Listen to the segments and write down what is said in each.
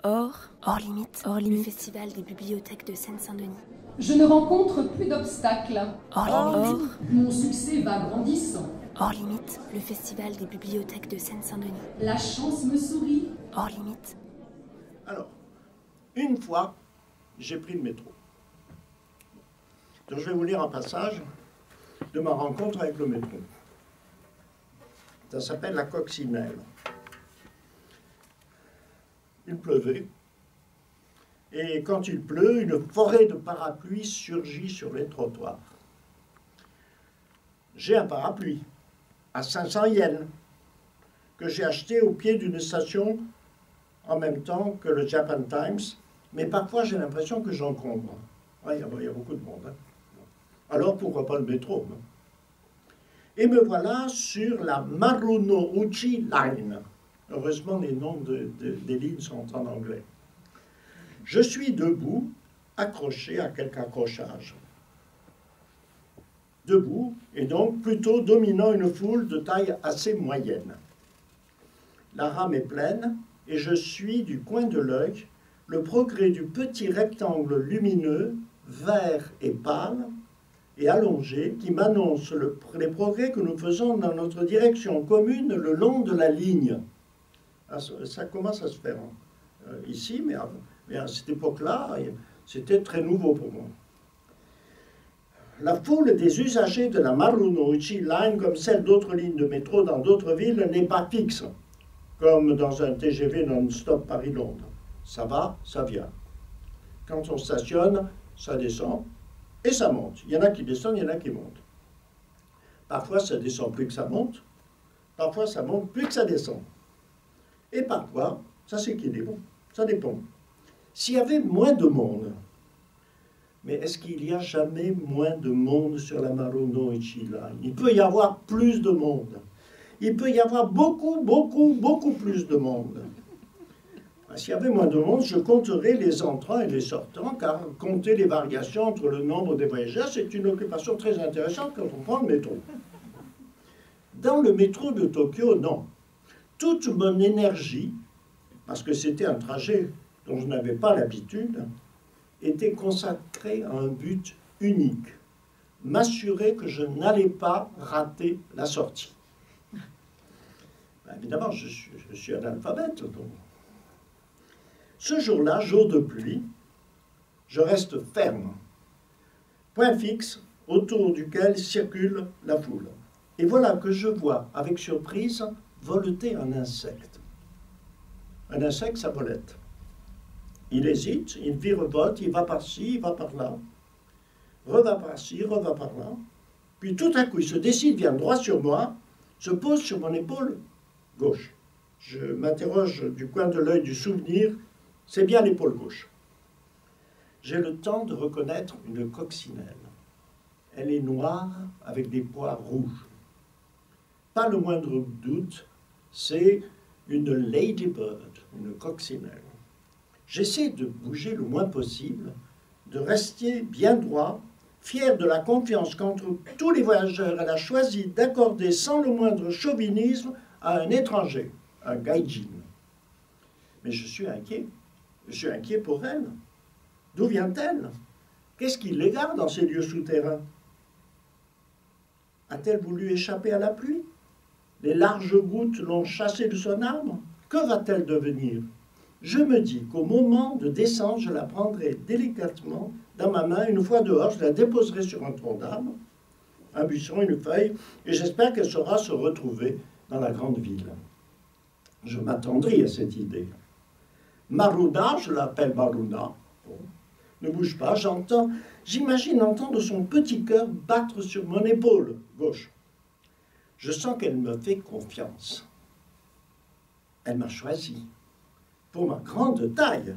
Hors limite, le festival des bibliothèques de Seine-Saint-Denis. Je ne rencontre plus d'obstacles. Hors limite, Mon succès va grandissant. hors limite, le festival des bibliothèques de Seine-Saint-Denis. La chance me sourit. Hors limite. Alors, une fois, j'ai pris le métro. Donc je vais vous lire un passage de ma rencontre avec le métro. Ça s'appelle la coccinelle. Il pleuvait. Et quand il pleut, une forêt de parapluies surgit sur les trottoirs. J'ai un parapluie à 500 yens que j'ai acheté au pied d'une station en même temps que le Japan Times, mais parfois j'ai l'impression que j'encombre. Il y a beaucoup de monde. Hein. Alors pourquoi pas le métro, hein. Et me voilà sur la Marunouchi Line. Heureusement, les noms des lignes sont en anglais. Je suis debout, accroché à quelque accrochage. Debout, et donc plutôt dominant une foule de taille assez moyenne. La rame est pleine, et je suis du coin de l'œil le progrès du petit rectangle lumineux, vert et pâle, et allongé, qui m'annonce les progrès que nous faisons dans notre direction commune le long de la ligne. Ça commence à se faire ici, mais à cette époque-là, c'était très nouveau pour moi. La foule des usagers de la Marunouchi Line, comme celle d'autres lignes de métro dans d'autres villes, n'est pas fixe, comme dans un TGV non-stop Paris-Londres. Ça va, ça vient. Quand on stationne, ça descend et ça monte. Il y en a qui descendent, il y en a qui montent. Parfois, ça descend plus que ça monte. Parfois, ça monte plus que ça descend. Et parfois, ça c'est équilibre, ça dépend. S'il y avait moins de monde, mais est-ce qu'il y a jamais moins de monde sur la Marunouchi Line? Il peut y avoir plus de monde. Il peut y avoir beaucoup plus de monde. S'il y avait moins de monde, je compterais les entrants et les sortants, car compter les variations entre le nombre des voyageurs, c'est une occupation très intéressante quand on prend le métro. Dans le métro de Tokyo, non. Toute mon énergie, parce que c'était un trajet dont je n'avais pas l'habitude, était consacrée à un but unique, m'assurer que je n'allais pas rater la sortie. Évidemment, je suis analphabète. Donc. Ce jour-là, jour de pluie, je reste ferme, point fixe autour duquel circule la foule. Et voilà que je vois, avec surprise, voleter un insecte. Un insecte, ça volette. Il hésite, il virevolte, il va par-ci, il va par-là, reva par-ci, reva par-là. Puis tout à coup, il se décide, vient droit sur moi, se pose sur mon épaule gauche. Je m'interroge du coin de l'œil du souvenir, c'est bien l'épaule gauche. J'ai le temps de reconnaître une coccinelle. Elle est noire avec des pois rouges. Pas le moindre doute, c'est une ladybird, une coccinelle. J'essaie de bouger le moins possible, de rester bien droit, fier de la confiance qu'entre tous les voyageurs, elle a choisi d'accorder sans le moindre chauvinisme à un étranger, un gaijin. Mais je suis inquiet. Je suis inquiet pour elle. D'où vient-elle? Qu'est-ce qui l'égare dans ces lieux souterrains? A-t-elle voulu échapper à la pluie? Les larges gouttes l'ont chassée de son arbre? Que va-t-elle devenir? Je me dis qu'au moment de descendre, je la prendrai délicatement dans ma main. Une fois dehors, je la déposerai sur un tronc d'arbre, un buisson, une feuille, et j'espère qu'elle saura se retrouver dans la grande ville. Je m'attendris à cette idée. Maruna, je l'appelle Maruna, bon, ne bouge pas, j'imagine entendre son petit cœur battre sur mon épaule gauche. Je sens qu'elle me fait confiance. Elle m'a choisi pour ma grande taille,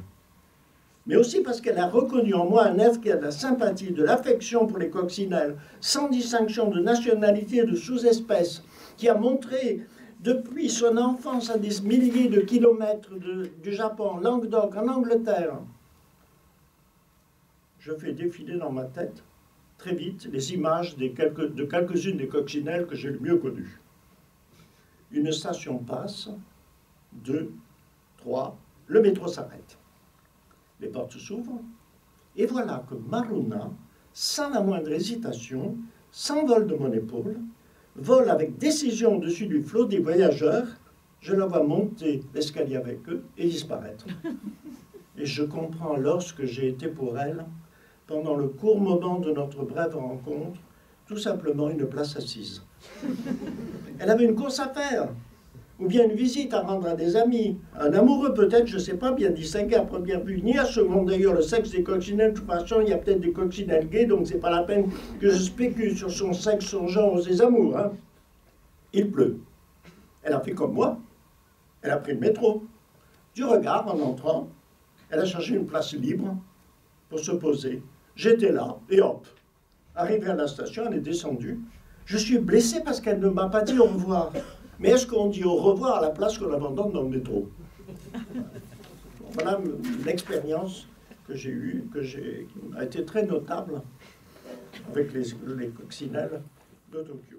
mais aussi parce qu'elle a reconnu en moi un être qui a de la sympathie, de l'affection pour les coccinelles, sans distinction de nationalité et de sous-espèce, qui a montré depuis son enfance à des milliers de kilomètres du Japon, en Languedoc, en Angleterre. Je fais défiler dans ma tête très vite les images de quelques-unes des coccinelles que j'ai le mieux connues. Une station passe, 2, 3, Le métro s'arrête. Les portes s'ouvrent. Et voilà que Maruna, sans la moindre hésitation, s'envole de mon épaule, vole avec décision au-dessus du flot des voyageurs. Je la vois monter l'escalier avec eux et disparaître. Et je comprends alors ce que j'ai été pour elle, pendant le court moment de notre brève rencontre, tout simplement une place assise. Elle avait une course à faire, ou bien une visite à rendre à des amis, un amoureux peut-être, je ne sais pas, bien distingué à première vue, ni à seconde d'ailleurs, le sexe des coccinelles, de toute façon, il y a peut-être des coccinelles gays, donc c'est pas la peine que je spécule sur son sexe, son genre ou ses amours. Hein. Il pleut. Elle a fait comme moi, elle a pris le métro. Du regard, en entrant, elle a cherché une place libre pour se poser. J'étais là, et hop, arrivée à la station, elle est descendue. Je suis blessé parce qu'elle ne m'a pas dit au revoir. Mais est-ce qu'on dit au revoir à la place qu'on abandonne dans le métro? Voilà l'expérience que j'ai eue, qui a été très notable avec les coccinelles de Tokyo.